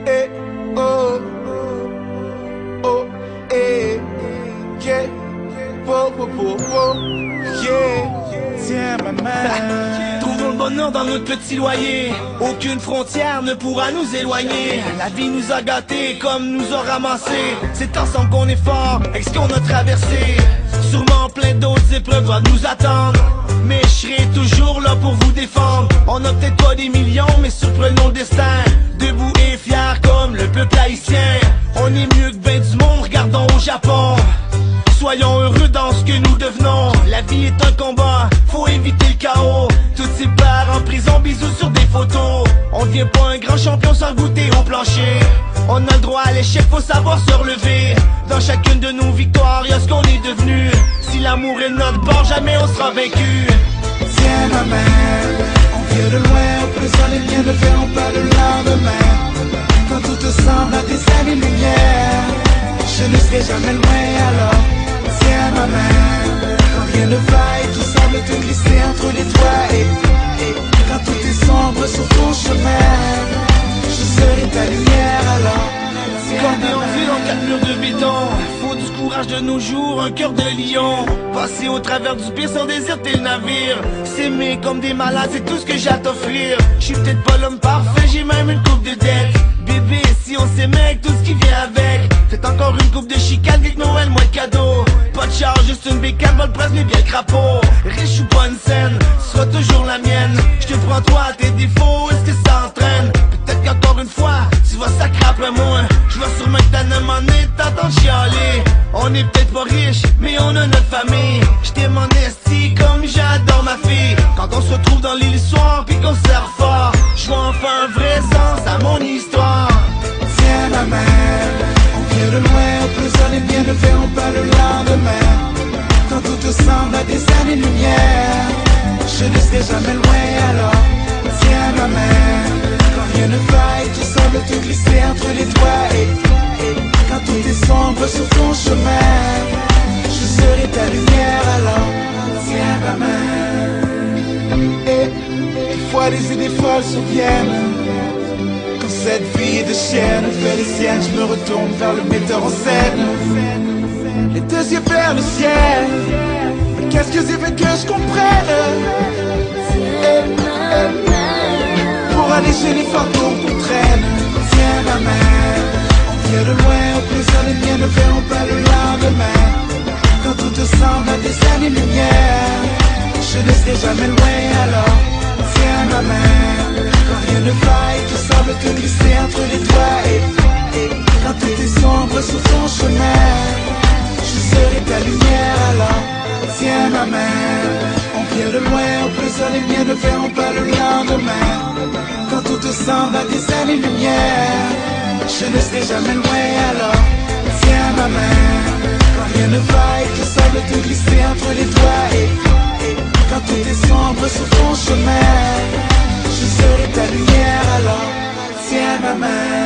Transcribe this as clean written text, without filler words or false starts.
eh, oh, oh, eh, yeah, oh, oh, oh, oh, yeah. Tiens ma main. Trouvons le bonheur dans notre petit loyer. Aucune frontière ne pourra nous éloigner. La vie nous a gâtés comme nous a ramassés. C'est ensemble qu'on est fort avec ce qu'on a traversé. Sûrement plein d'autres épreuves doivent nous attendre, mais je serai toujours là pour vous défendre. On a peut-être pas des millions, mais surprenons le destin. Debout et fiers comme le peuple haïtien. On est mieux que ben du monde, regardons au Japon. Soyons heureux dans ce que nous devenons. La vie est un combat, faut éviter le chaos. Toutes ces peurs en prison, bisous sur des photos. On devient pas un grand champion sans goûter au plancher. On a le droit à l'échec, faut savoir se relever. Dans chacune de nos victoires, y'a ce qu'on est devenu. Si l'amour est notre bord, jamais on sera vaincu. Tiens ma main, on vient de loin, au présent les liens ne verront pas le lendemain. Quand tout te semble à des années-lumière, je ne serai jamais loin alors. Tiens ma main, quand rien ne va et tout semble te glisser entre les doigts et quand tout est sombre sur ton chemin, je serai ta lumière alors. Cordé en ville en 4 murs de béton. Faut du courage de nos jours, un cœur de lion. Passer au travers du pire sans déserter le navire. S'aimer comme des malades, c'est tout ce que j'ai à t'offrir. J'suis peut-être pas l'homme parfait, j'ai même une coupe de dette. Bébé, si on s'aimait avec tout ce qui vient avec. Faites encore une coupe de chicane, avec Noël, moins de cadeaux. Pas de charge, juste une bécane, vol presse, mais bien le crapaud. Riche ou pas une scène, ce sera toujours la mienne. J'te prends toi à tes défauts, est-ce que ça entraîne? Peut-être qu'encore une fois, tu vas sacrer après moi. Je vois sûrement que ta demandé, t'entends chialer. On est peut-être pas riche, mais on a notre famille. J't'aime mon esti comme j'adore ma fille. Quand on se retrouve dans l'île soir, pis qu'on se serre fort, je vois enfin un vrai sens à mon histoire. Tiens ma main, on vient de loin, au présent les miens ne verront pas le lendemain. Quand tout te semble à des années-lumière, je ne serai jamais loin alors. Tiens ma main, quand rien ne va et tout semble te glisser entre les doigts et quand tout est sombre sur ton chemin, je serai ta lumière alors. Tiens ma main. Et des fois des idées folles surviennent. Quand cette vie de chienne fait les siennes, je me retourne vers le metteur en scène. Les deux yeux vers le ciel. Mais qu'est-ce que j'ai fait que je comprenne? Pour alléger les fantômes qu'on traîne. Tiens ma main, on vient de loin, au présent les miens ne verront pas le lendemain. Quand tout te semble à des années-lumière, je ne serai jamais loin alors. Tiens ma main, quand rien ne va et tout semble te glisser entre les doigts et quand tout est sombre sur ton chemin, je serai ta lumière alors. Tiens ma main, on vient de loin, au présent les miens ne verront pas le lendemain. Quand tout te semble à des années-lumière, je ne serai jamais loin alors. Tiens ma main, quand rien ne va et tout semble te glisser entre les doigts et quand tout est sombre sur ton chemin, je serai ta lumière alors. Tiens ma main.